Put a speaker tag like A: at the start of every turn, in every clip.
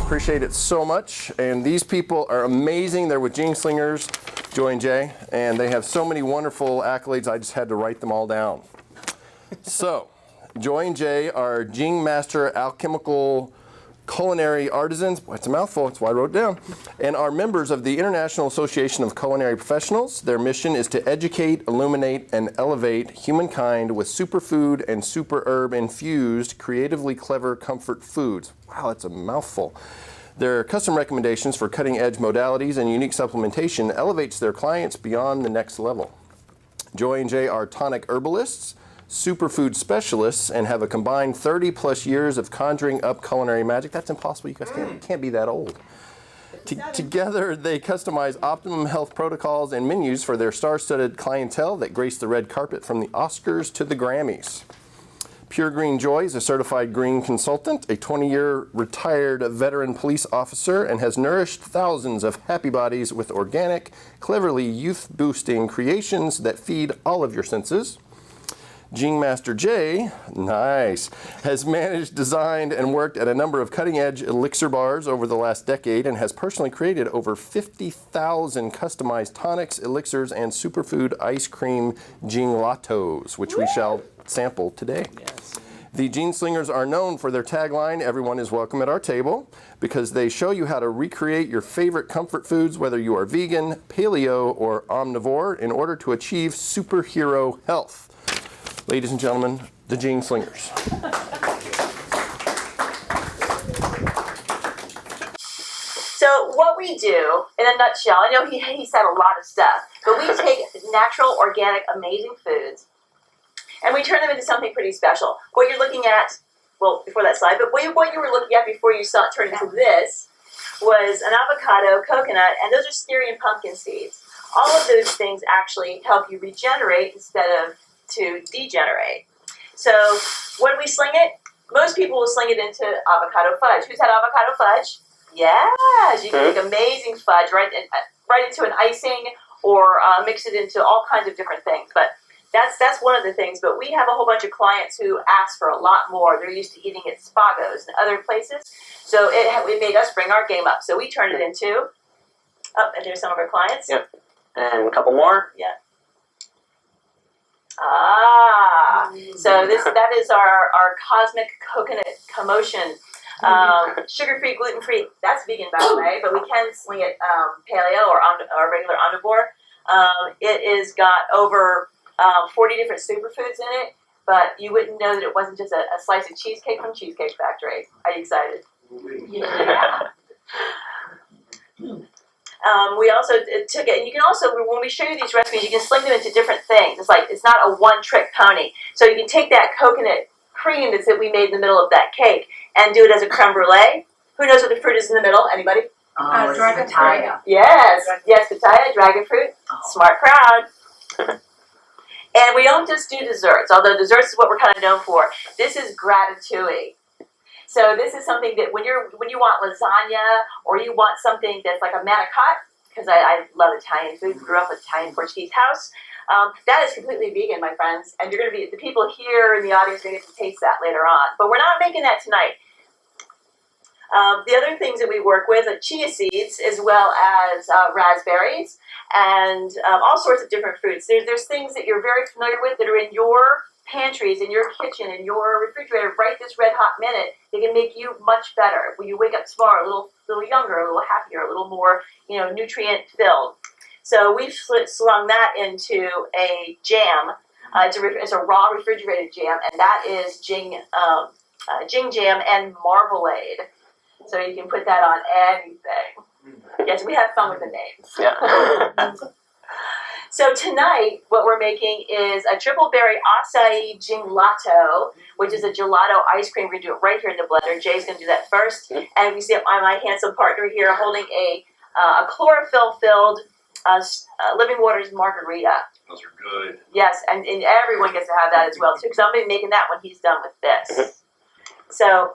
A: Appreciate it so much. And these people are amazing. They're with JingSlingers, Joy and Jay, and they have so many wonderful accolades. I just had to write them all down. So, Joy and Jay are Jing Master Alchemical Culinary Artisans. Boy, it's a mouthful, that's why I wrote it down. And are members of the International Association of Culinary Professionals. Their mission is to educate, illuminate, and elevate humankind with superfood and super herb infused, creatively clever comfort foods. Wow, that's a mouthful. Their custom recommendations for cutting-edge modalities and unique supplementation elevates their clients beyond the next level. Joy and Jay are tonic herbalists, superfood specialists, and have a combined 30-plus years of conjuring up culinary magic. That's impossible. You guys can't be that old. Together, they customize optimum health protocols and menus for their star-studded clientele that grace the red carpet from the Oscars to the Grammys. Pure Green Joy is a certified green consultant, a 20-year retired veteran police officer, and has nourished thousands of happy bodies with organic, cleverly youth-boosting creations that feed all of your senses. Jing Master Jay, nice, has managed, designed, and worked at a number of cutting-edge elixir bars over the last decade and has personally created over 50,000 customized tonics, elixirs, and superfood ice cream Gelatos, which we shall sample today.
B: Yes.
A: The JingSlingers are known for their tagline, "Everyone is welcome at our table," because they show you how to recreate your favorite comfort foods, whether you are vegan, paleo, or omnivore, in order to achieve superhero health. Ladies and gentlemen, the JingSlingers.
C: So what we do, in a nutshell, I know he said a lot of stuff, but we take natural, organic, amazing foods, and we turn them into something pretty special. What you're looking at, well, before that slide, but what you were looking at before you saw it turn into this was an avocado, coconut, and those are stevia and pumpkin seeds. All of those things actually help you regenerate instead of to degenerate. So when we sling it, most people will sling it into avocado fudge. Who's had avocado fudge? Yes, you can make amazing fudge right into an icing or mix it into all kinds of different things. But that's one of the things. But we have a whole bunch of clients who ask for a lot more. They're used to eating at Spagos and other places. So it made us bring our game up. So we turned it into, and there's some of our clients.
B: Yep. And a couple more.
C: Yeah. So that is our cosmic coconut commotion. Sugar-free, gluten-free. That's vegan, by the way, but we can sling it paleo or regular omnivore. It is got over 40 different superfoods in it, but you wouldn't know that it wasn't just a slice of cheesecake from Cheesecake Factory. Are you excited? Yeah. We also took it, and you can also, when we show you these recipes, you can sling them into different things. It's not a one-trick pony. So you can take that coconut cream that we made in the middle of that cake and do it as a creme brulee. Who knows what the fruit is in the middle? Anybody?
D: Dragon fruit.
C: Yes, pitaya, dragon fruit. Smart crowd. And we don't just do desserts, although desserts is what we're kind of known for. This is gratatouille. So this is something that when you want lasagna or you want something that's like a manicotti, because I love Italian food, grew up with Italian Portuguese house, that is completely vegan, my friends. And you're going to be, the people here in the audience are going to get to taste that later on. But we're not making that tonight. The other things that we work with are chia seeds as well as raspberries and all sorts of different fruits. There's things that you're very familiar with that are in your pantries, in your kitchen, in your refrigerator right this red hot minute. They can make you much better. When you wake up tomorrow, a little younger, a little happier, a little more, nutrient filled. So we've slung that into a jam. It's a raw refrigerated jam, and that is Jing jam and marmalade. So you can put that on anything. Yes, we have fun with the names.
B: Yeah.
C: So tonight, what we're making is a triple berry acai gelato, which is a gelato ice cream. We're going to do it right here in the blender. Jay's going to do that first. And we see my handsome partner here holding a chlorophyll-filled Living Waters Margarita.
E: Those are good.
C: Yes, and everyone gets to have that as well, too, because I'm going to be making that when he's done with this. So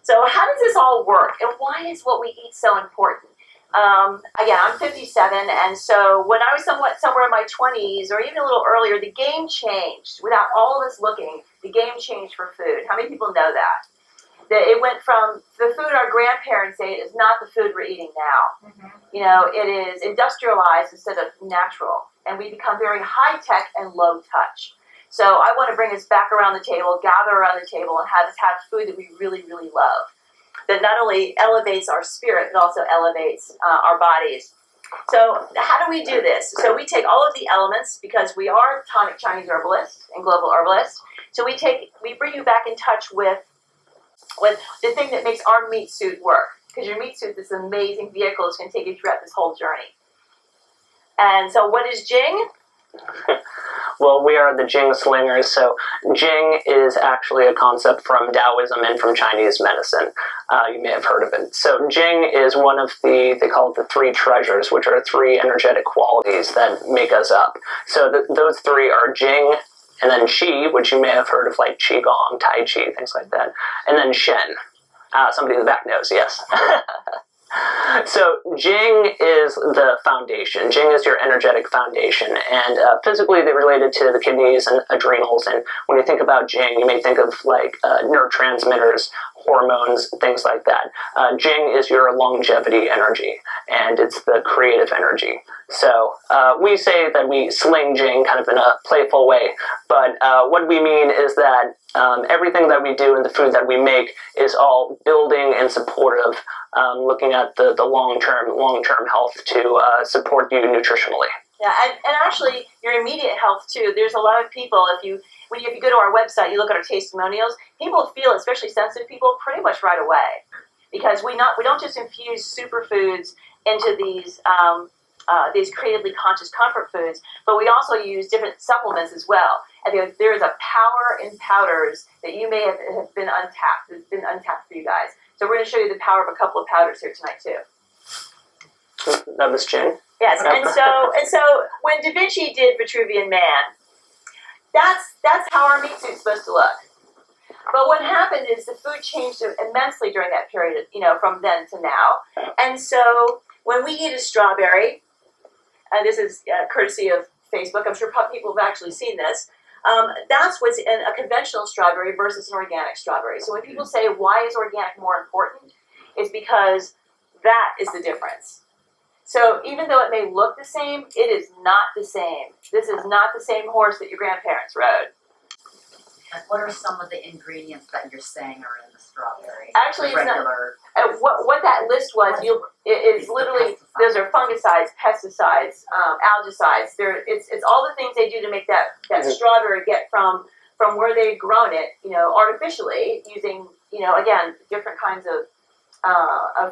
C: how does this all work, and why is what we eat so important? Again, I'm 57, and so when I was somewhere in my 20s, or even a little earlier, the game changed. Without all of us looking, the game changed for food. How many people know that? that it went from the food our grandparents ate is not the food we're eating now. You know, it is industrialized instead of natural, and we become very high tech and low touch. So I want to bring us back around the table, gather around the table, and have us have food that we really, really love. That not only elevates our spirit, but also elevates our bodies. So how do we do this? So we take all of the elements, because we are tonic Chinese herbalists and global herbalists. So we bring you back in touch with the thing that makes our meat suit work. Because your meat suit is this amazing vehicle that's going to take you throughout this whole journey. And so what is Jing?
B: Well, we are the JingSlingers. So Jing is actually a concept from Taoism and from Chinese medicine. You may have heard of it. So Jing is one of they call it the three treasures, which are three energetic qualities that make us up. So those three are Jing, and then Qi, which you may have heard of, like Qigong, Tai Chi, things like that. And then Shen. Somebody in the back knows, yes. So Jing is the foundation. Jing is your energetic foundation, and physically they're related to the kidneys and adrenals. And when you think about Jing, you may think of like neurotransmitters, hormones, things like that. Jing is your longevity energy, and it's the creative energy. So we say that we sling Jing kind of in a playful way, but what we mean is that everything that we do and the food that we make is all building and supportive, looking at the long-term health to support you nutritionally.
C: Yeah, and actually your immediate health too. There's a lot of people, if you go to our website, you look at our testimonials, people feel, especially sensitive people, pretty much right away. Because we don't just infuse superfoods into these creatively conscious comfort foods, but we also use different supplements as well. And there is a power in powders that you may have been untapped. It's been untapped for you guys. So we're going to show you the power of a couple of powders here tonight too.
B: That was Jing.
C: Yes, and so when Da Vinci did Vitruvian Man, that's how our meat suit's supposed to look. But what happened is the food changed immensely during that period, from then to now. And so when we eat a strawberry, and this is courtesy of Facebook, I'm sure people have actually seen this, that's what's in a conventional strawberry versus an organic strawberry. So when people say, why is organic more important? It's because that is the difference. So even though it may look the same, it is not the same. This is not the same horse that your grandparents rode.
D: Like, what are some of the ingredients that you're saying are in the strawberry?
C: Actually, it's
D: regular.
C: What that list was, is literally, those are fungicides, pesticides, algicides. It's all the things they do to make that strawberry get from where they've grown it, artificially using, again, different kinds of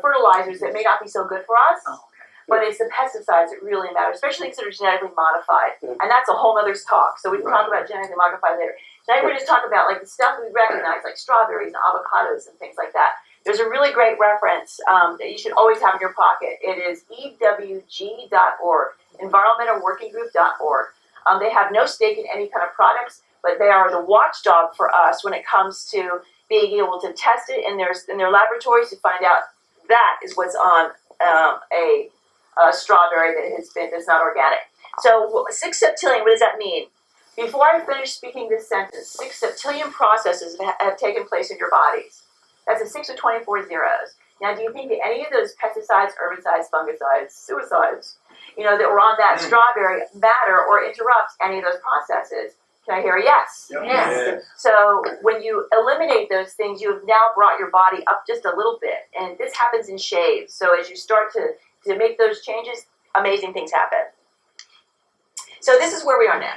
C: fertilizers that may not be so good for us.
D: Oh, okay.
C: But it's the pesticides that really matter, especially things that are genetically modified. And that's a whole other talk. So we can talk about genetically modified later. Tonight we're just talking about like the stuff we recognize, like strawberries and avocados and things like that. There's a really great reference that you should always have in your pocket. It is EWG.org, environmentalworkinggroup.org. They have no stake in any kind of products, but they are the watchdog for us when it comes to being able to test it in their laboratories to find out that is what's on a strawberry that's not organic. So 6 septillion, what does that mean? Before I finish speaking this sentence, 6 septillion processes have taken place in your bodies. That's a 6 with 24 zeros. Now, do you think that any of those pesticides, herbicides, fungicides, suicides, that were on that strawberry matter or interrupt any of those processes? Can I hear a yes?
D: Yep. Yes.
C: So when you eliminate those things, you have now brought your body up just a little bit. And this happens in shaves. So as you start to make those changes, amazing things happen. So this is where we are now.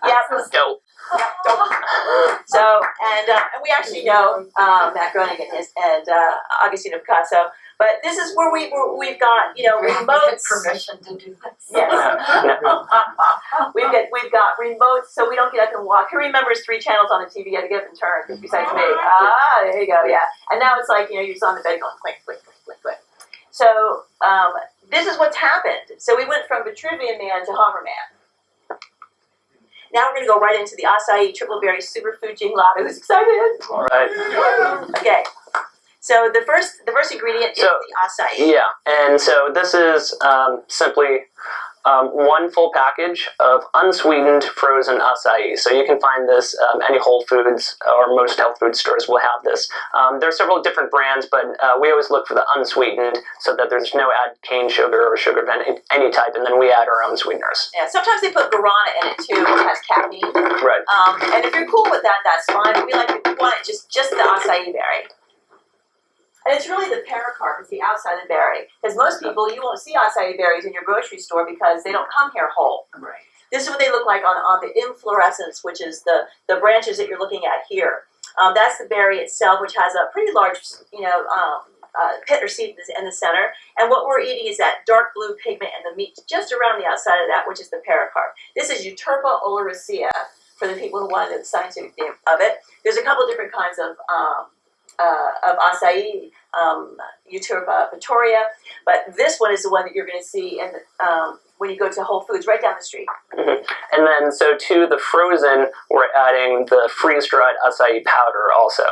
C: Yep.
B: Dope.
C: So, and we actually know Matt Groening and Agostino Picasso, but this is where we've got remotes.
D: Permission to do this.
C: Yes. we've got remotes, so we don't get up and walk. Who remembers 3 channels on the TV? You had to get up and turn. Besides me, there you go. Yeah, and now it's like you're just on the bed going click, click, click, click, click. So this is what's happened. So we went from Vitruvian Man to Homer Man. Now we're going to go right into the acai triple berry superfood Gelato. Who's excited?
B: All right.
C: Okay. So the first ingredient is the acai.
B: Yeah, and so this is simply one full package of unsweetened frozen acai. So you can find this any Whole Foods or most health food stores will have this. There are several different brands, but we always look for the unsweetened so that there's no added cane sugar or sugar of any type, and then we add our own sweeteners.
C: Yeah, sometimes they put guarana in it too, which has caffeine.
B: Right.
C: And if you're cool with that, that's fine. But we like if you want it just the acai berry. And it's really the pericarp, it's the outside of the berry. Because most people, you won't see acai berries in your grocery store because they don't come here whole.
B: Right.
C: This is what they look like on the inflorescence, which is the branches that you're looking at here. That's the berry itself, which has a pretty large, pit or seed in the center. And what we're eating is that dark blue pigment and the meat just around the outside of that, which is the pericarp. This is Euterpa oleracea for the people who want to know the scientific name of it. There's a couple different kinds of acai, Euterpa petoria, but this one is the one that you're going to see in when you go to Whole Foods right down the street.
B: Mm-hmm. And then, so to the frozen, we're adding the freeze-dried acai powder also.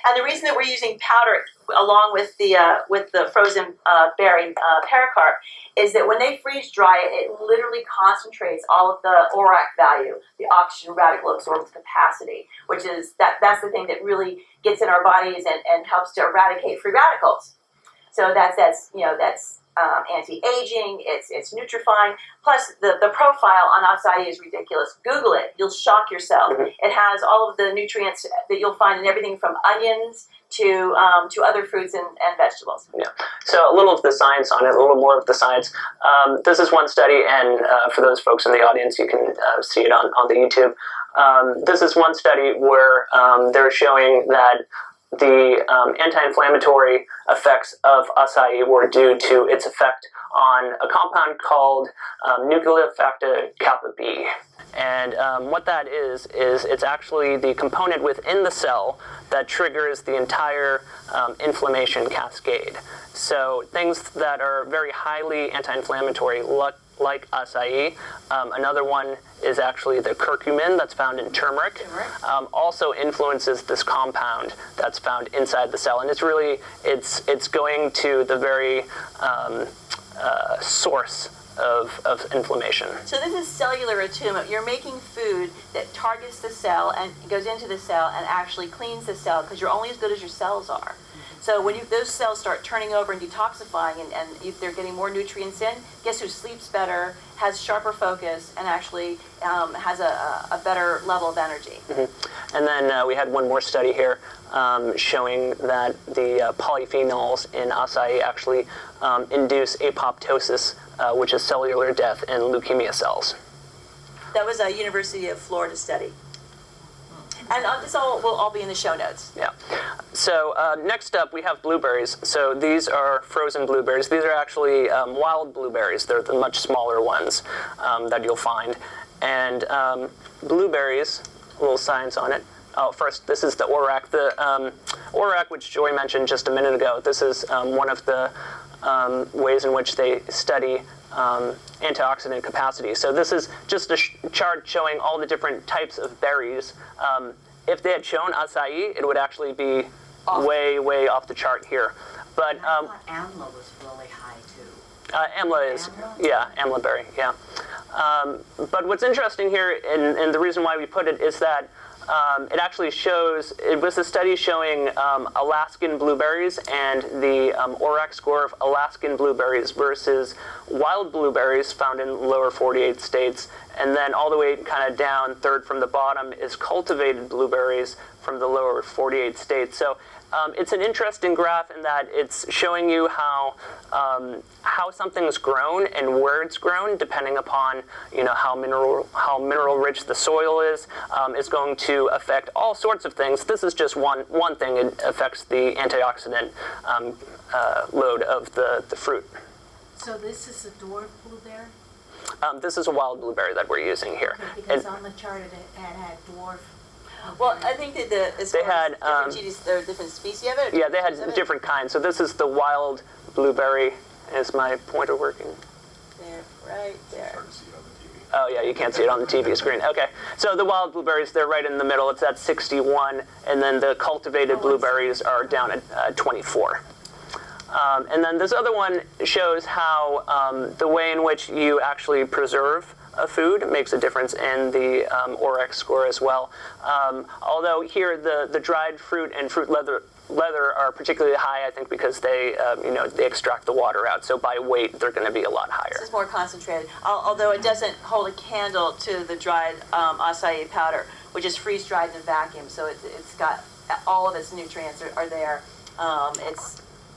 C: And the reason that we're using powder along with the frozen berry pericarp is that when they freeze dry it, it literally concentrates all of the ORAC value, the oxygen radical absorbance capacity, which is that's the thing that really gets in our bodies and helps to eradicate free radicals. So that's anti-aging, it's nutrifying. Plus, the profile on acai is ridiculous. Google it. You'll shock yourself.
B: Mm-hmm.
C: It has all of the nutrients that you'll find in everything from onions to other fruits and vegetables.
B: Yeah. So a little of the science on it, a little more of the science. This is one study, and for those folks in the audience, you can see it on the YouTube. This is one study where they're showing that the anti-inflammatory effects of acai were due to its effect on a compound called nucleofactor kappa B. And what that is it's actually the component within the cell that triggers the entire inflammation cascade. So things that are very highly anti-inflammatory, like acai. Another one is actually the curcumin that's found in turmeric. Also influences this compound that's found inside the cell, and it's going to the very source of inflammation.
C: So this is cellular attunement. You're making food that targets the cell and goes into the cell and actually cleans the cell, because you're only as good as your cells are. So when those cells start turning over and detoxifying and if they're getting more nutrients in, guess who sleeps better, has sharper focus, and actually has a better level of energy.
B: Mm-hmm. And then we had one more study here showing that the polyphenols in acai actually induce apoptosis, which is cellular death in leukemia cells.
C: That was a University of Florida study. And this will all be in the show notes.
B: Yeah. So next up, we have blueberries. So these are frozen blueberries. These are actually wild blueberries. They're the much smaller ones that you'll find. And blueberries, a little science on it. Oh, first, this is the ORAC. The ORAC, which Joy mentioned just a minute ago, this is one of the ways in which they study antioxidant capacity. So this is just a chart showing all the different types of berries. If they had shown acai, it would actually be way off the chart here. But
D: I thought amla was really high too.
B: Amla is,
D: Amla?
B: yeah, amla berry, yeah. But what's interesting here, and the reason why we put it, is that it actually shows, it was a study showing Alaskan blueberries and the ORAC score of Alaskan blueberries versus wild blueberries found in lower 48 states. And then all the way kind of down, third from the bottom, is cultivated blueberries from the lower 48 states. So it's an interesting graph in that it's showing you how something's grown and where it's grown, depending upon how mineral rich the soil is going to affect all sorts of things. This is just one thing. It affects the antioxidant load of the fruit.
E: So this is a dwarf blueberry?
B: This is a wild blueberry that we're using here.
E: Okay, because on the chart it had dwarf.
C: Well, I think that there are different species of it.
B: Yeah, they had different kinds. So this is the wild blueberry. Is my pointer working?
C: There, right there.
B: Oh yeah, you can't see it on the TV screen. Okay, so the wild blueberries, they're right in the middle. It's at 61, and then the cultivated blueberries are down at 24. And then this other one shows how the way in which you actually preserve a food makes a difference in the OREX score as well. Although here the dried fruit and fruit leather are particularly high, I think, because they they extract the water out. So by weight, they're going to be a lot higher.
C: This is more concentrated, although it doesn't hold a candle to the dried acai powder, which is freeze-dried in a vacuum. So it's got all of its nutrients are there.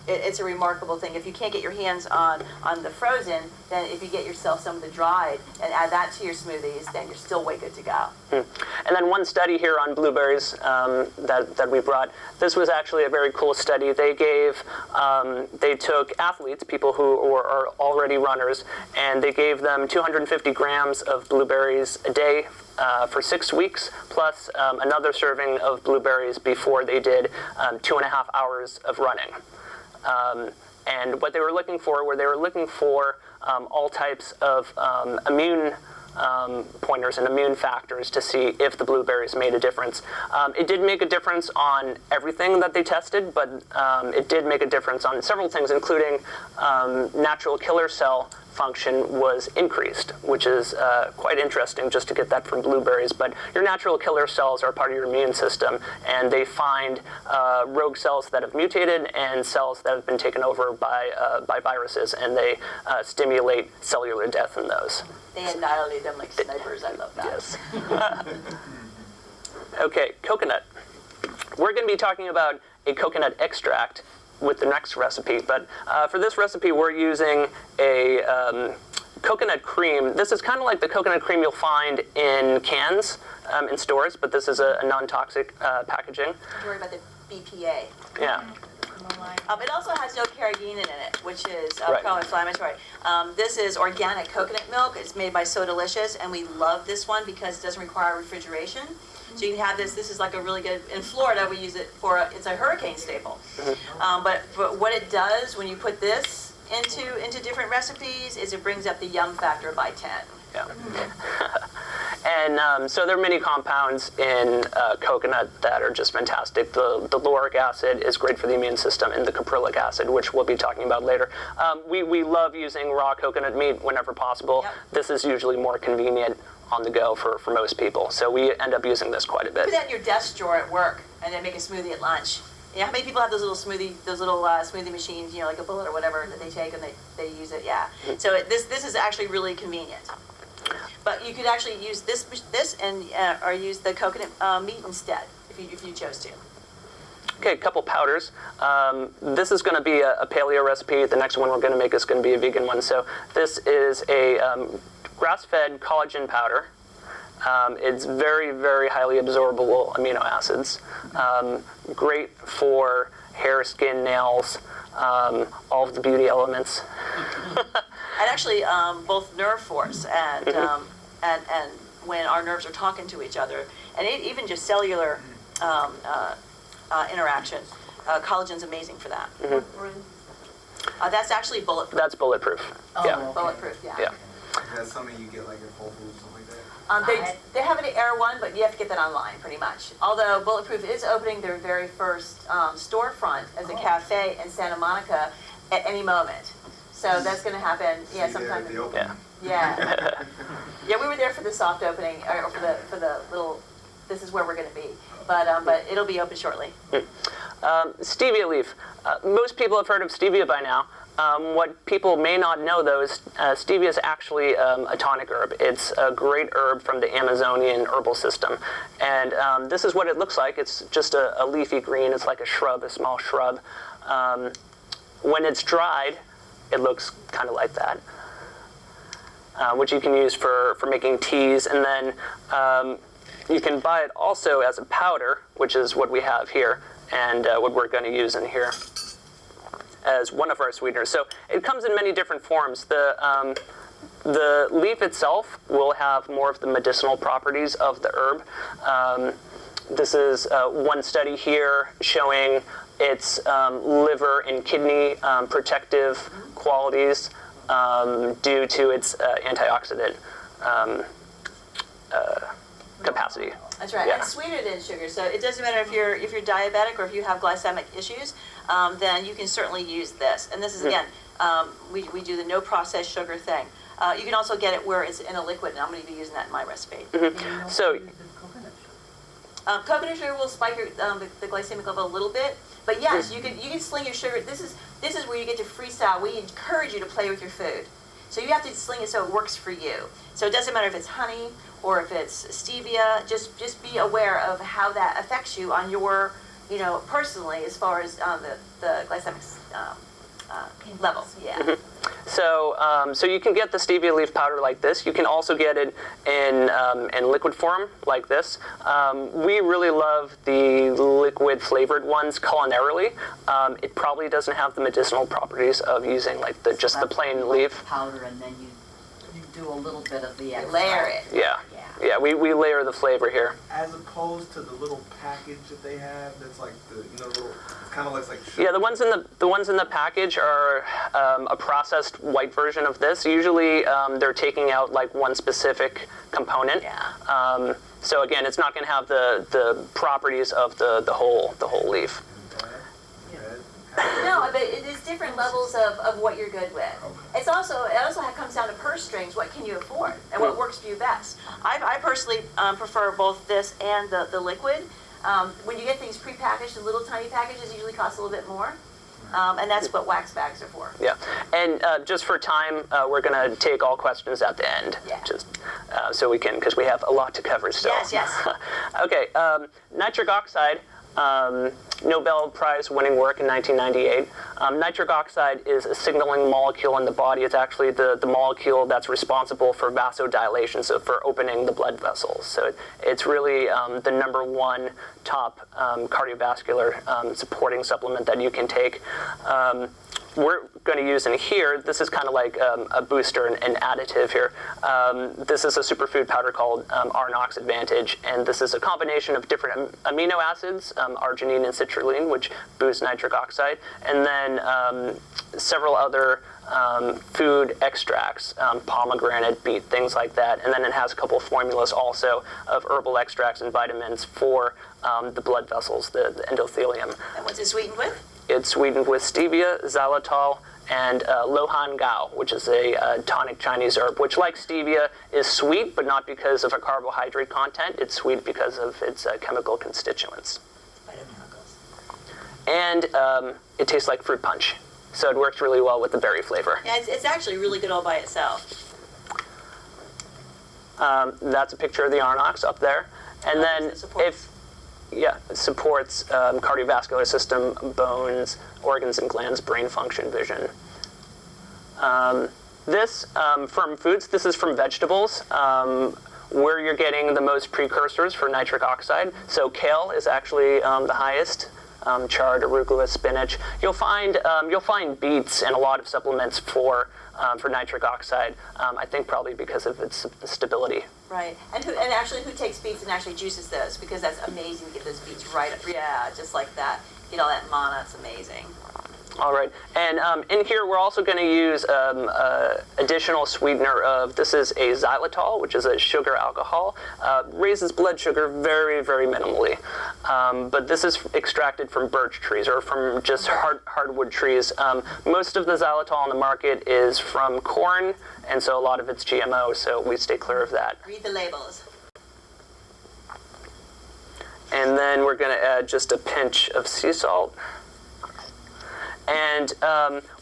C: It's a remarkable thing. If you can't get your hands on the frozen, then if you get yourself some of the dried and add that to your smoothies, then you're still way good to go.
B: And then one study here on blueberries that we brought. This was actually a very cool study. They took athletes, people who are already runners, and they gave them 250 grams of blueberries a day for 6 weeks, plus another serving of blueberries before they did 2.5 hours of running. And what they were looking for all types of immune pointers and immune factors to see if the blueberries made a difference. It did make a difference on everything that they tested, but it did make a difference on several things, including natural killer cell function was increased, which is quite interesting just to get that from blueberries. But your natural killer cells are part of your immune system, and they find rogue cells that have mutated and cells that have been taken over by viruses, and they stimulate cellular death in those.
C: They annihilate them like snipers. I love that.
B: Yes. Okay, coconut. We're going to be talking about a coconut extract with the next recipe, but for this recipe we're using a coconut cream. This is kind of like the coconut cream you'll find in cans in stores, but this is a non-toxic packaging.
C: Don't worry about the BPA.
B: Yeah.
C: It also has no carrageenan in it, which is
B: Right.
C: pro-inflammatory. This is organic coconut milk. It's made by So Delicious, and we love this one because it doesn't require refrigeration. So you can have this. This is like a really good. In Florida, we use it for. It's a hurricane staple. But what it does when you put this into different recipes is it brings up the yum factor by 10.
B: Yeah. And so there are many compounds in coconut that are just fantastic. The lauric acid is great for the immune system, and the caprylic acid, which we'll be talking about later. We love using raw coconut meat whenever possible.
C: Yep.
B: This is usually more convenient on the go for most people. So we end up using this quite a bit.
C: Put that in your desk drawer at work, and then make a smoothie at lunch. Yeah, how many people have those little smoothie machines, like a Bullet or whatever that they take and they use it? Yeah. So this is actually really convenient. But you could actually use this and or use the coconut meat instead if you chose to.
B: Okay, a couple powders. This is going to be a paleo recipe. The next one we're going to make is going to be a vegan one. So this is a grass-fed collagen powder. It's very, very highly absorbable amino acids. Great for hair, skin, nails, all of the beauty elements.
C: And actually, both nerve force and when our nerves are talking to each other, and even just cellular interaction, collagen's amazing for that. That's actually bulletproof.
B: That's bulletproof. Yeah.
C: Bulletproof, yeah.
B: Yeah.
F: Is that something you get like at Whole Foods, something like that?
C: They have an Air one, but you have to get that online pretty much. Although Bulletproof is opening their very first storefront as a cafe in Santa Monica at any moment. So that's going to happen, sometime.
B: Yeah.
C: Yeah. Yeah, we were there for the soft opening, or for the little. This is where we're going to be, but it'll be open shortly.
B: Stevia leaf. Most people have heard of stevia by now. What people may not know, though, is stevia is actually a tonic herb. It's a great herb from the Amazonian herbal system. And this is what it looks like. It's just a leafy green. It's like a shrub, a small shrub. When it's dried, it looks kind of like that, which you can use for making teas. And then you can buy it also as a powder, which is what we have here, and what we're going to use in here as one of our sweeteners. So it comes in many different forms. The leaf itself will have more of the medicinal properties of the herb. This is one study here showing its liver and kidney protective qualities due to its antioxidant capacity.
C: That's right.
B: Yeah.
C: It's sweeter than sugar, so it doesn't matter if you're diabetic or if you have glycemic issues. Then you can certainly use this. And this is again, we do the no processed sugar thing. You can also get it where it's in a liquid, and I'm going to be using that in my recipe.
B: So,
C: Coconut sugar will spike your, the glycemic level a little bit, but yes, you can sling your sugar. This is where you get to freestyle. We encourage you to play with your food, so you have to sling it so it works for you. So it doesn't matter if it's honey or if it's stevia. Just be aware of how that affects you on your, personally as far as the glycemic levels. Yeah.
B: so you can get the stevia leaf powder like this. You can also get it in liquid form like this. We really love the liquid flavored ones culinarily. It probably doesn't have the medicinal properties of using like just the plain leaf
D: powder, and then you do a little bit of the extra.
C: Layer it.
B: Yeah, we layer the flavor here.
F: As opposed to the little package that they have, that's like the little, it kind of looks like sugar.
B: Yeah, the ones in the package are a processed white version of this. Usually, they're taking out like one specific component.
C: Yeah.
B: So again, it's not going to have the properties of the whole leaf.
C: No, but it is different levels of what you're good with. It also comes down to purse strings. What can you afford, and what works for you best? I personally prefer both this and the liquid. When you get things prepackaged in little tiny packages, it usually costs a little bit more, and that's what wax bags are for.
B: Yeah, and just for time, we're going to take all questions at the end.
C: Yeah.
B: Just so we can, because we have a lot to cover still.
C: Yes.
B: Okay, nitric oxide. Nobel Prize winning work in 1998. Nitric oxide is a signaling molecule in the body. It's actually the molecule that's responsible for vasodilation, so for opening the blood vessels. So it's really the #1 top cardiovascular supporting supplement that you can take. We're going to use in here, this is kind of like a booster, an additive here. This is a superfood powder called Arnox Advantage, and this is a combination of different amino acids, arginine and citrulline, which boost nitric oxide, and then several other food extracts, pomegranate, beet, things like that. And then it has a couple of formulas also of herbal extracts and vitamins for the blood vessels, the endothelium.
C: And what's it sweetened with?
B: It's sweetened with stevia, xylitol, and lohan gao, which is a tonic Chinese herb, which, like stevia, is sweet, but not because of a carbohydrate content. It's sweet because of its chemical constituents. And it tastes like fruit punch. So it works really well with the berry flavor.
C: Yeah, it's actually really good all by itself.
B: That's a picture of the Arnox up there. And then it supports cardiovascular system, bones, organs and glands, brain function, vision. This, from foods, this is from vegetables, where you're getting the most precursors for nitric oxide. So kale is actually the highest. Chard, arugula, spinach. You'll find beets and a lot of supplements for nitric oxide. I think probably because of its stability.
C: Right, and who takes beets and actually juices those, because that's amazing to get those beets right up. Yeah, just like that. Get all that mana. It's amazing.
B: All right, and in here we're also going to use additional sweetener of, this is a xylitol, which is a sugar alcohol. Raises blood sugar very, very minimally. But this is extracted from birch trees or from just hardwood trees. Most of the xylitol on the market is from corn, and so a lot of it's GMO, so we stay clear of that.
C: Read the labels.
B: And then we're going to add just a pinch of sea salt. And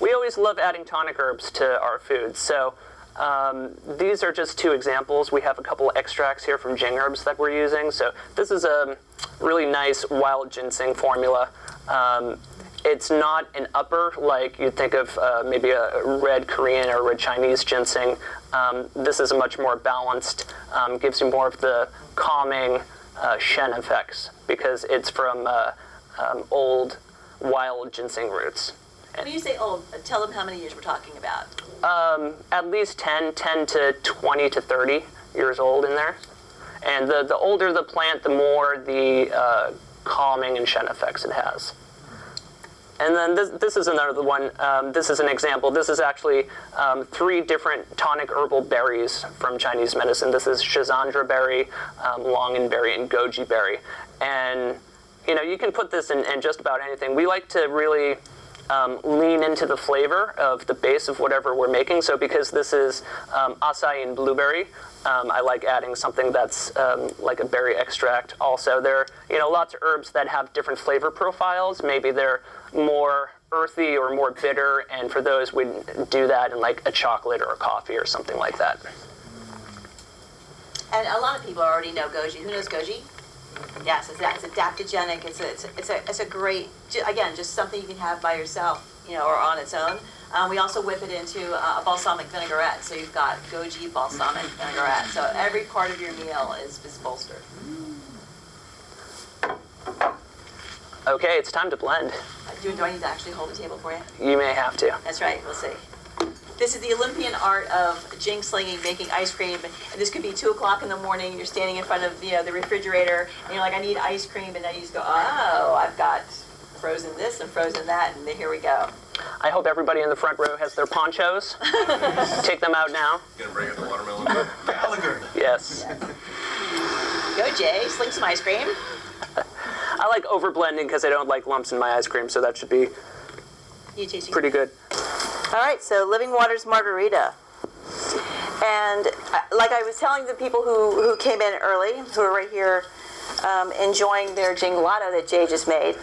B: we always love adding tonic herbs to our foods. So these are just two examples. We have a couple extracts here from Jing herbs that we're using. So this is a really nice wild ginseng formula. It's not an upper like you'd think of maybe a red Korean or red Chinese ginseng. This is a much more balanced, gives you more of the calming Shen effects because it's from old wild ginseng roots.
C: When you say old, tell them how many years we're talking about.
B: At least 10 to 20 to 30 years old in there. And the older the plant, the more the calming and Shen effects it has. And then this is another one. This is an example. This is actually 3 different tonic herbal berries from Chinese medicine. This is Schizandra berry, longan berry, and goji berry. And you can put this in just about anything. We like to really lean into the flavor of the base of whatever we're making. So because this is acai and blueberry, I like adding something that's like a berry extract. Also, there are lots of herbs that have different flavor profiles. Maybe they're more earthy or more bitter, and for those we'd do that in like a chocolate or a coffee or something like that.
C: And a lot of people already know goji. Who knows goji? Yes, it's adaptogenic. It's a great, again, just something you can have by yourself, or on its own. We also whip it into a balsamic vinaigrette. So you've got goji balsamic vinaigrette. So every part of your meal is bolstered.
B: Okay, it's time to blend.
C: Do I need to actually hold the table for you?
B: You may have to.
C: That's right. We'll see. This is the Olympian art of jing-slinging, making ice cream. And this could be 2 o'clock in the morning, and you're standing in front of the refrigerator, and you're like, I need ice cream, and then you just go, oh, I've got frozen this and frozen that, and then here we go.
B: I hope everybody in the front row has their ponchos. Take them out now.
A: Gonna bring out the watermelon.
F: Gallagher.
B: Yes.
C: Go, Jay, sling some ice cream.
B: I like over-blending because I don't like lumps in my ice cream, so that should be pretty good.
C: All right, so Living Waters Margarita. And like I was telling the people who came in early, who are right here enjoying their Gelato that Jay just made,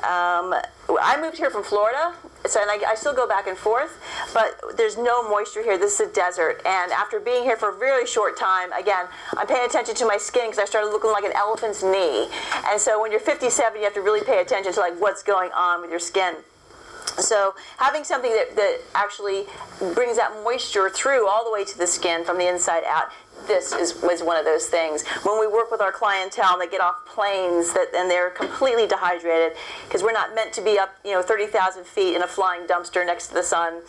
C: I moved here from Florida, and I still go back and forth, but there's no moisture here. This is a desert, and after being here for a really short time, again, I'm paying attention to my skin because I started looking like an elephant's knee. And so when you're 57, you have to really pay attention to like what's going on with your skin. So having something that actually brings that moisture through all the way to the skin from the inside out, this was one of those things. When we work with our clientele and they get off planes and they're completely dehydrated, because we're not meant to be up 30,000 feet in a flying dumpster next to the sun.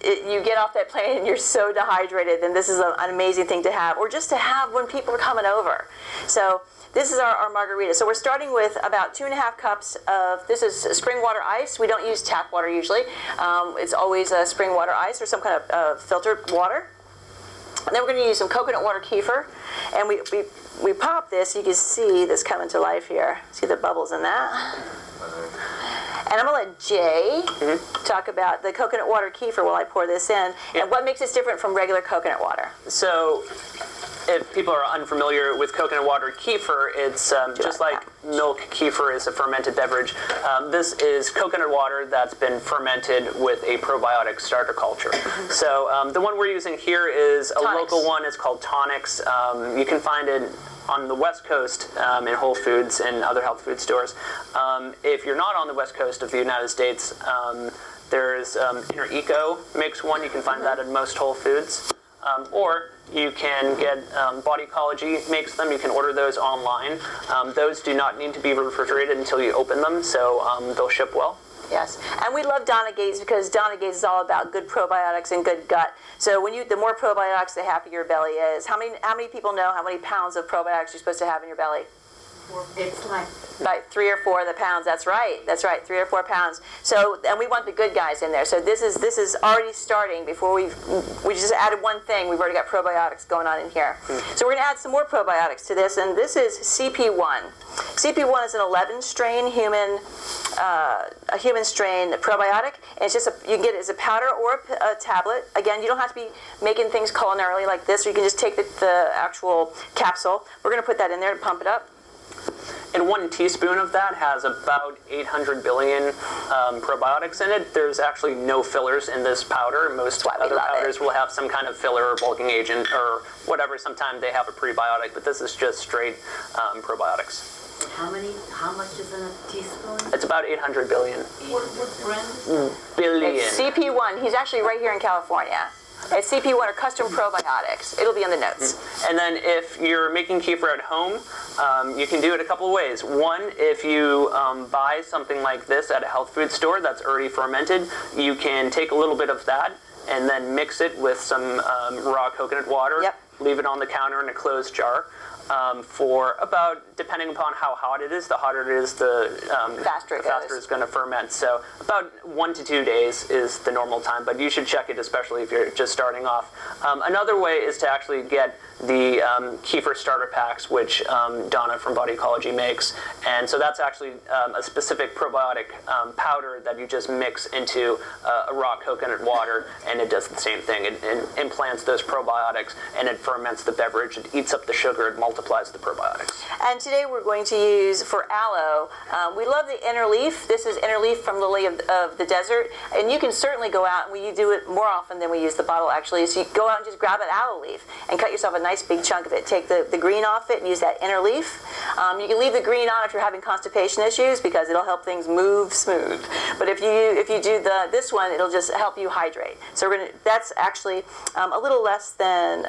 C: You get off that plane and you're so dehydrated, and this is an amazing thing to have, or just to have when people are coming over. So this is our margarita. So we're starting with about 2.5 cups of, this is spring water ice. We don't use tap water usually. It's always spring water ice or some kind of filtered water. And then we're going to use some coconut water kefir. And we pop this. You can see this coming to life here. See the bubbles in that? And I'm going to let Jay talk about the coconut water kefir while I pour this in. And what makes this different from regular coconut water?
B: So if people are unfamiliar with coconut water kefir, it's just like milk. Kefir is a fermented beverage. This is coconut water that's been fermented with a probiotic starter culture. So the one we're using here is a local one. It's called Tonics. You can find it on the West Coast in Whole Foods and other health food stores. If you're not on the West Coast of the United States, there's Inner Eco makes one. You can find that at most Whole Foods. Or you can get Body Ecology makes them. You can order those online. Those do not need to be refrigerated until you open them, so they'll ship well.
C: Yes, and we love Donna Gates because Donna Gates is all about good probiotics and good gut. So the more probiotics, the happier your belly is. How many people know how many pounds of probiotics you're supposed to have in your belly?
D: It's like
C: About 3 or 4 of the pounds. That's right. 3 or 4 pounds. So, and we want the good guys in there. So this is already starting before we just added one thing. We've already got probiotics going on in here. So we're going to add some more probiotics to this, and this is CP1. CP1 is an 11-strain human strain probiotic, and it's just you can get it as a powder or a tablet. Again, you don't have to be making things culinarily like this, or you can just take the actual capsule. We're going to put that in there to pump it up.
B: And 1 teaspoon of that has about 800 billion probiotics in it. There's actually no fillers in this powder. Most other powders will have some kind of filler or bulking agent or whatever. Sometimes they have a prebiotic, but this is just straight probiotics.
D: how much is in a teaspoon?
B: It's about 800 billion.
D: What brand?
B: Billion.
C: It's CP1. He's actually right here in California. It's CP1 or custom probiotics. It'll be in the notes.
B: And then if you're making kefir at home, you can do it a couple of ways. One, if you buy something like this at a health food store that's already fermented, you can take a little bit of that and then mix it with some raw coconut water.
C: Yep.
B: leave it on the counter in a closed jar for about, depending upon how hot it is, the hotter it is, the
C: Faster it
B: faster
C: goes.
B: it's going to ferment. So about 1 to 2 days is the normal time, but you should check it, especially if you're just starting off. Another way is to actually get the Kefir starter packs, which Donna from Body Ecology makes. And so that's actually a specific probiotic powder that you just mix into a raw coconut water, and it does the same thing. It implants those probiotics, and it ferments the beverage. It eats up the sugar. It multiplies the probiotics.
C: And today we're going to use, for aloe, we love the inner leaf. This is inner leaf from Lily of the Desert. And you can certainly go out, and we do it more often than we use the bottle, actually. So you go out and just grab an aloe leaf and cut yourself a nice big chunk of it. Take the green off it and use that inner leaf. You can leave the green on if you're having constipation issues, because it'll help things move smooth. But if you do this one, it'll just help you hydrate. So that's actually a little less than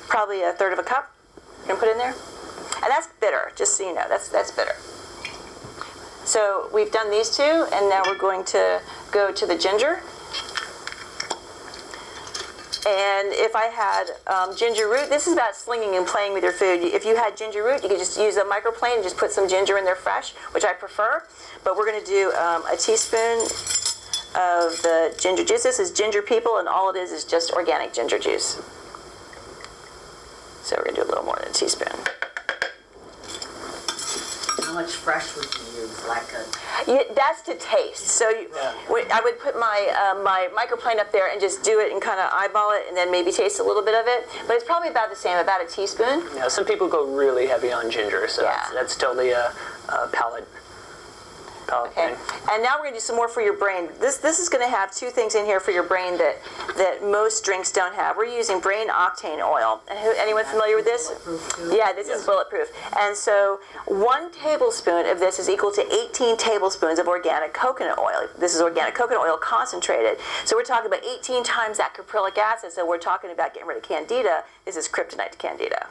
C: probably a third of a cup. You're gonna put in there, and that's bitter. Just so you know, that's bitter. So we've done these two, and now we're going to go to the ginger. And if I had ginger root, this is about slinging and playing with your food. If you had ginger root, you could just use a microplane and just put some ginger in there fresh, which I prefer. But we're going to do a teaspoon of the ginger juice. This is Ginger People, and all it is just organic ginger juice. So we're going to do a little more than a teaspoon.
D: How much fresh would you use? Like a
C: That's to taste. So I would put my microplane up there and just do it and kind of eyeball it, and then maybe taste a little bit of it. But it's probably about the same, about a teaspoon.
B: Yeah, some people go really heavy on ginger, so that's totally a palate
C: Okay.
B: thing.
C: And now we're going to do some more for your brain. This is going to have two things in here for your brain that most drinks don't have. We're using brain octane oil. Anyone familiar with this? Yeah, this is bulletproof. And so 1 tablespoon of this is equal to 18 tablespoons of organic coconut oil. This is organic coconut oil concentrated. So we're talking about 18 times that caprylic acid. So we're talking about getting rid of candida. This is kryptonite to candida.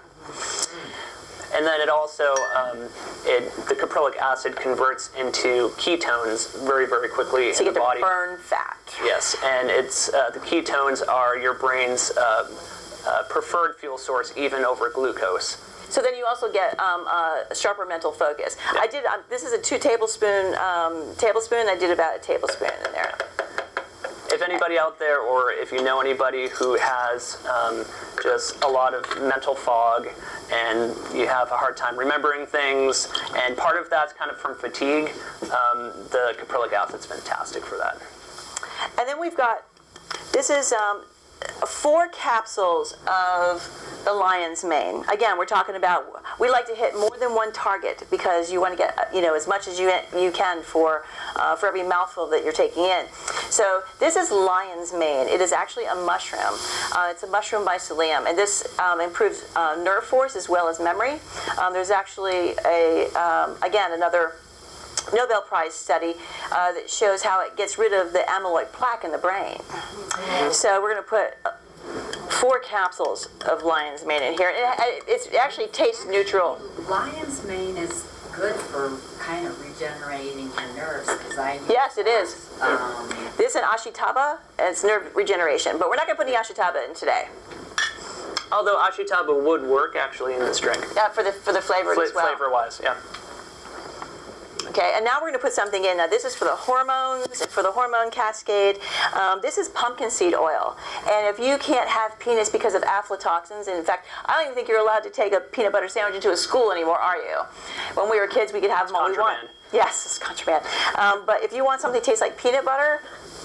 B: And then it also, the caprylic acid converts into ketones very, very quickly
C: So you
B: in
C: get
B: the body.
C: to burn fat.
B: Yes, and it's the ketones are your brain's preferred fuel source, even over glucose.
C: So then you also get a sharper mental focus. I did. This is a 2 tablespoon. I did about a tablespoon in there.
B: If anybody out there, or if you know anybody who has just a lot of mental fog and you have a hard time remembering things, and part of that's kind of from fatigue, the caprylic acid's fantastic for that.
C: And then we've got, this is 4 capsules of the lion's mane. Again, we're talking about, we like to hit more than one target because you want to get as much as you can for every mouthful that you're taking in. So this is lion's mane. It is actually a mushroom. It's a mushroom mycelium, and this improves nerve force as well as memory. There's actually again another Nobel Prize study that shows how it gets rid of the amyloid plaque in the brain. So we're going to put 4 capsules of lion's mane in here. It actually tastes neutral.
D: lion's mane is good for kind of regenerating your nerves, because I use
C: Yes, it is. This and ashitaba, and it's nerve regeneration. But we're not going to put any ashitaba in today.
B: Although ashitaba would work actually in this drink.
C: For the flavor as well.
B: Flavor-wise, yeah.
C: Okay, and now we're going to put something in. Now this is for the hormones, for the hormone cascade. This is pumpkin seed oil. And if you can't have peanuts because of aflatoxins, and in fact, I don't even think you're allowed to take a peanut butter sandwich into a school anymore, are you? When we were kids, we could have them all we want. Yes, it's contraband. But if you want something that tastes like peanut butter,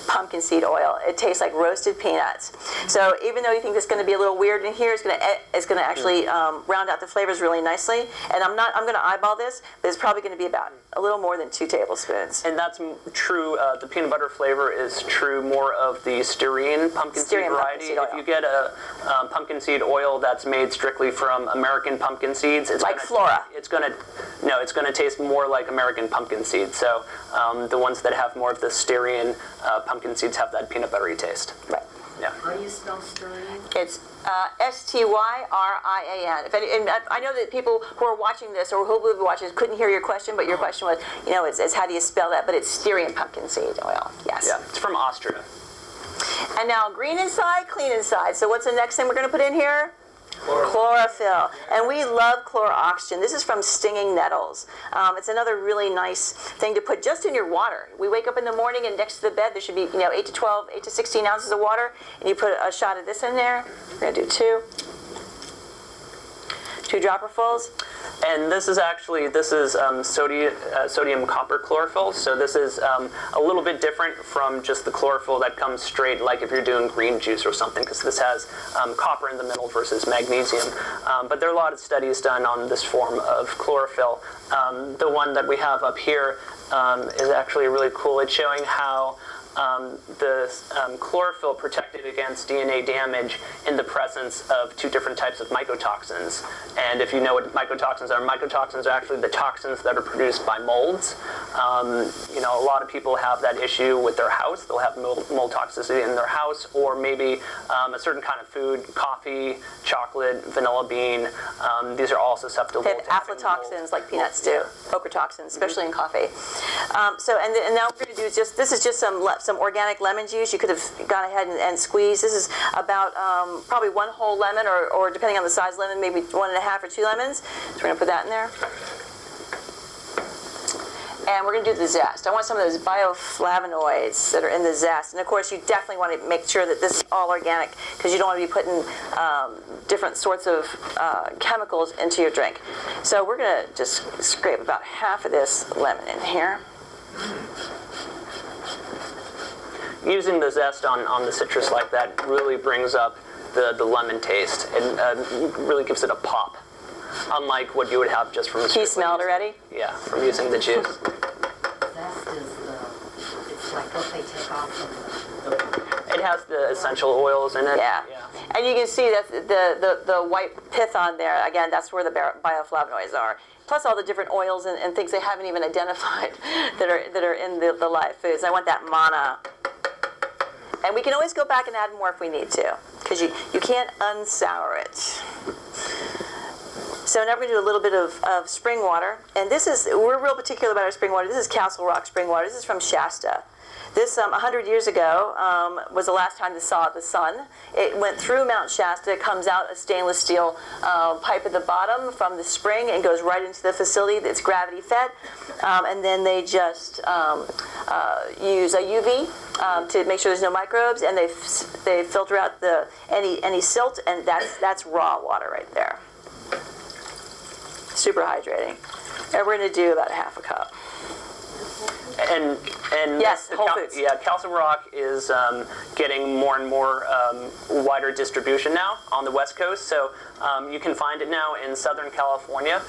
C: pumpkin seed oil. It tastes like roasted peanuts. So even though you think it's going to be a little weird in here, it's going to actually round out the flavors really nicely. And I'm going to eyeball this, but it's probably going to be about a little more than 2 tablespoons.
B: And that's true. The peanut butter flavor is true more of the stearine pumpkin seed variety. If you get a pumpkin seed oil that's made strictly from American pumpkin seeds, it's
C: like Flora.
B: It's going to taste more like American pumpkin seeds. So the ones that have more of the stearine pumpkin seeds have that peanut buttery taste.
C: Right.
B: Yeah.
D: How do you spell stearine?
C: It's STYRIAN. And I know that people who are watching this or who will be watching this couldn't hear your question, but your question was, it's how do you spell that? But it's stearine pumpkin seed oil. Yes.
B: Yeah, it's from Austria.
C: And now green inside, clean inside. So what's the next thing we're going to put in here? Chlorophyll. And we love chloroxygen. This is from stinging nettles. It's another really nice thing to put just in your water. We wake up in the morning and next to the bed there should be 8 to 16 ounces of water, and you put a shot of this in there. We're going to do 2 dropperfuls.
B: And this is sodium copper chlorophyll. So this is a little bit different from just the chlorophyll that comes straight, like if you're doing green juice or something, because this has copper in the middle versus magnesium. But there are a lot of studies done on this form of chlorophyll. The one that we have up here is actually really cool. It's showing how the chlorophyll protected against DNA damage in the presence of 2 different types of mycotoxins. And if you know what mycotoxins are actually the toxins that are produced by molds. A lot of people have that issue with their house. They'll have mold toxicity in their house, or maybe a certain kind of food, coffee, chocolate, vanilla bean. These are all susceptible
C: They
B: to
C: have
B: having
C: aflatoxins
B: mold.
C: like peanuts do, ochratoxins, especially in coffee. And now what we're going to do is this is just some organic lemon juice. You could have gone ahead and squeezed. This is about probably 1 whole lemon, or depending on the size lemon, maybe 1.5 or 2 lemons. So we're going to put that in there. And we're going to do the zest. I want some of those bioflavonoids that are in the zest. And of course, you definitely want to make sure that this is all organic, because you don't want to be putting different sorts of chemicals into your drink. So we're going to just scrape about half of this lemon in here.
B: Using the zest on the citrus like that really brings up the lemon taste. It really gives it a pop, unlike what you would have just from.
C: Can you smell it already?
B: Yeah, from using the juice.
D: Zest is it's like what they take off from
B: It has the essential oils in it.
C: Yeah. And you can see that the white pith on there, again, that's where the bioflavonoids are. Plus all the different oils and things they haven't even identified that are in the live foods. I want that mana. And we can always go back and add more if we need to, because you can't unsour it. So now we're going to do a little bit of spring water. And we're real particular about our spring water. This is Castle Rock spring water. This is from Shasta. This, 100 years ago, was the last time this saw the sun. It went through Mount Shasta, comes out a stainless steel pipe at the bottom from the spring and goes right into the facility that's gravity fed. And then they just use a UV to make sure there's no microbes, and they filter out any silt, and that's raw water right there. Super hydrating. And we're going to do about 1/2 cup.
B: And
C: yes, Whole Foods.
B: Yeah, Castle Rock is getting more and more wider distribution now on the West Coast. So you can find it now in Southern California.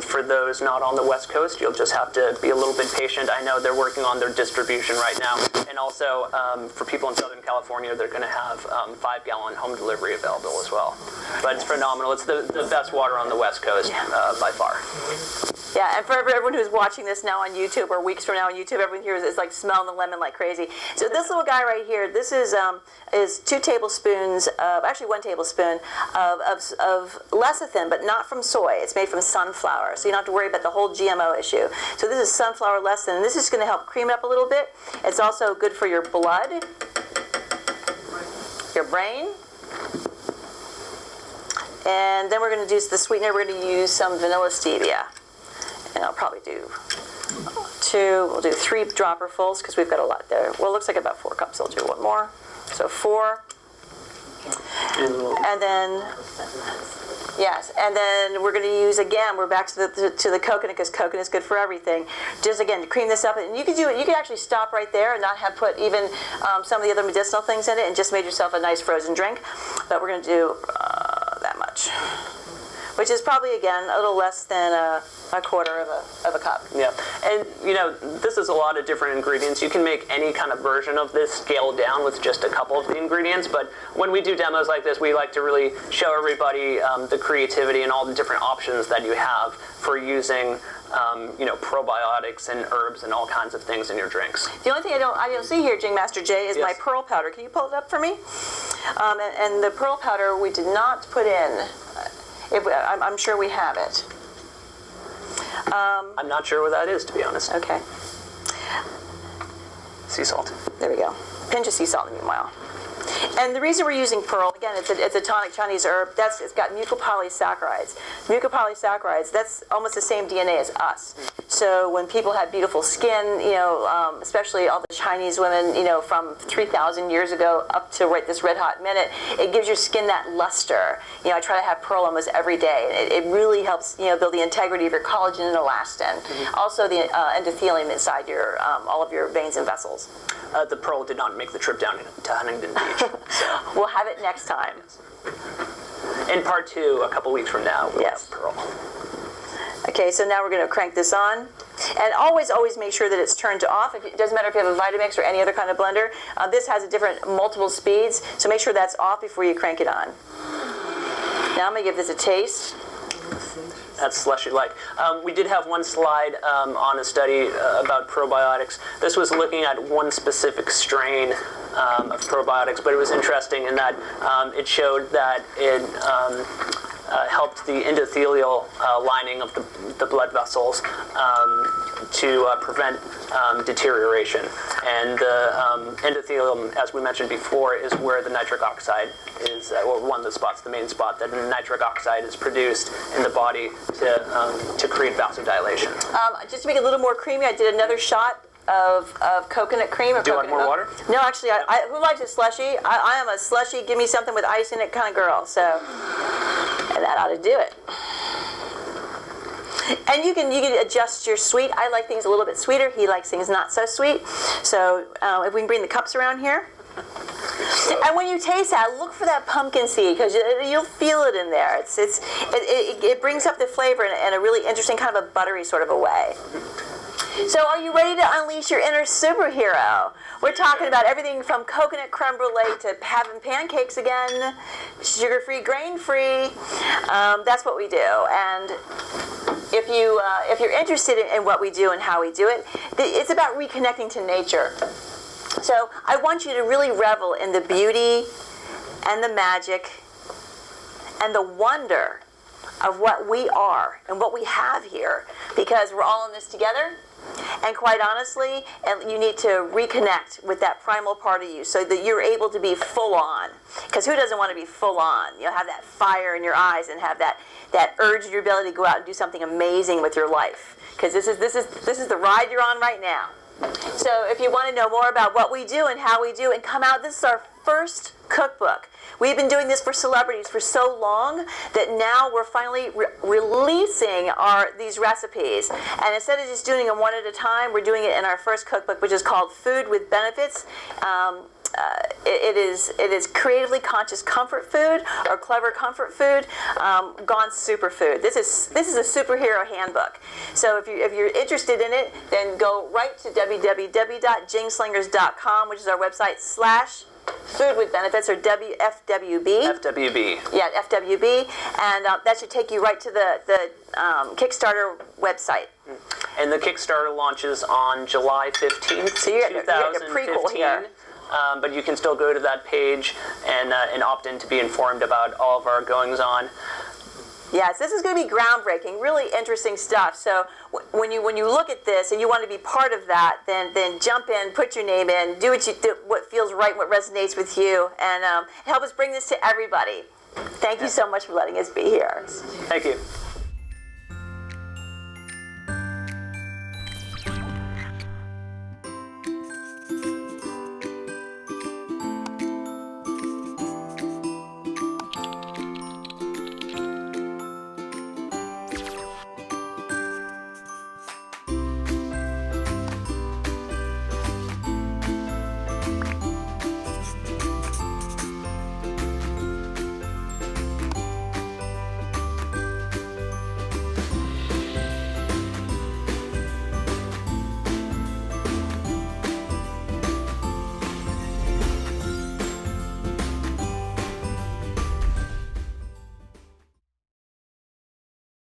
B: For those not on the West Coast, you'll just have to be a little bit patient. I know they're working on their distribution right now. And also for people in Southern California, they're going to have 5-gallon home delivery available as well. But it's phenomenal. It's the best water on the West Coast by far.
C: Yeah, and for everyone who's watching this now on YouTube, or weeks from now on YouTube, everyone here is like smelling the lemon like crazy. So this little guy right here, this is 2 tablespoons of, actually 1 tablespoon of lecithin, but not from soy. It's made from sunflower, so you don't have to worry about the whole GMO issue. So this is sunflower lecithin, and this is going to help cream it up a little bit. It's also good for your blood, your brain. And then we're going to do the sweetener. We're going to use some vanilla stevia. And I'll probably do 2, we'll do 3 dropperfuls because we've got a lot there. Well, it looks like about 4 cups. I'll do 1 more. So 4. And then, yes, and then we're going to use, again, we're back to the coconut, because coconut is good for everything. Just, again, to cream this up. And you could do it, you could actually stop right there and not have put even some of the other medicinal things in it, and just made yourself a nice frozen drink. But we're going to do that much, which is probably, again, a little less than a 1/4 of a cup.
B: Yeah, and this is a lot of different ingredients. You can make any kind of version of this scaled down with just a couple of the ingredients, but when we do demos like this, we like to really show everybody the creativity and all the different options that you have for using probiotics and herbs and all kinds of things in your drinks.
C: The only thing I don't see here, Jing Master Jay, is my pearl powder. Can you pull it up for me? And the pearl powder we did not put in. I'm sure we have it.
B: I'm not sure what that is, to be honest.
C: Okay.
B: Sea salt.
C: There we go. Pinch of sea salt in the meanwhile. And the reason we're using pearl, again, it's a tonic Chinese herb. It's got mucopolysaccharides. Mucopolysaccharides, that's almost the same DNA as us. So when people have beautiful skin, especially all the Chinese women, from 3,000 years ago up to right this red hot minute, it gives your skin that luster. I try to have pearl almost every day. It really helps, build the integrity of your collagen and elastin. Also the endothelium inside your all of your veins and vessels.
B: The pearl did not make the trip down to Huntington Beach.
C: We'll have it next time.
B: In part 2, a couple weeks from now, we'll
C: Yes.
B: have pearl.
C: Okay, so now we're going to crank this on. And always make sure that it's turned to off. It doesn't matter if you have a Vitamix or any other kind of blender. This has a different multiple speeds, so make sure that's off before you crank it on. Now I'm going to give this a taste.
B: That's slushy-like. We did have one slide on a study about probiotics. This was looking at one specific strain of probiotics, but it was interesting in that it showed that it helped the endothelial lining of the blood vessels to prevent deterioration. And the endothelium, as we mentioned before, is where the nitric oxide is, or one of the spots, the main spot, that the nitric oxide is produced in the body to create vasodilation.
C: Just to make it a little more creamy, I did another shot of coconut cream.
B: Do you want more water?
C: No, actually, who likes a slushy? I am a slushy, give me something with ice in it kind of girl. So, and that ought to do it. And you can adjust your sweet. I like things a little bit sweeter. He likes things not so sweet. So if we can bring the cups around here. And when you taste that, look for that pumpkin seed, because you'll feel it in there. It brings up the flavor in a really interesting kind of a buttery sort of a way. So are you ready to unleash your inner superhero? We're talking about everything from coconut creme brulee to having pancakes again, sugar-free, grain-free. That's what we do. And if you're interested in what we do and how we do it, it's about reconnecting to nature. So I want you to really revel in the beauty and the magic and the wonder of what we are and what we have here, because we're all in this together. And quite honestly, you need to reconnect with that primal part of you so that you're able to be full on. Because who doesn't want to be full on? Have that fire in your eyes and have that urge in your belly to go out and do something amazing with your life. Because this is the ride you're on right now. So if you want to know more about what we do and how we do and come out, this is our first cookbook. We've been doing this for celebrities for so long that now we're finally releasing these recipes. And instead of just doing them one at a time, we're doing it in our first cookbook, which is called Food with Benefits. It is creatively conscious comfort food, or clever comfort food, gone superfood. This is a superhero handbook. So if you're interested in it, then go right to www.JingSlingers.com, which is our website, /Food with Benefits, or FWB.
B: FWB.
C: Yeah, FWB, and that should take you right to the Kickstarter website.
B: And the Kickstarter launches on July 15th,
C: So you get a prequel here.
B: But you can still go to that page and opt in to be informed about all of our goings-on.
C: Yes, this is going to be groundbreaking, really interesting stuff. So when you look at this and you want to be part of that, then jump in, put your name in, do what feels right, what resonates with you, and help us bring this to everybody. Thank you so much for letting us be here.
B: Thank you.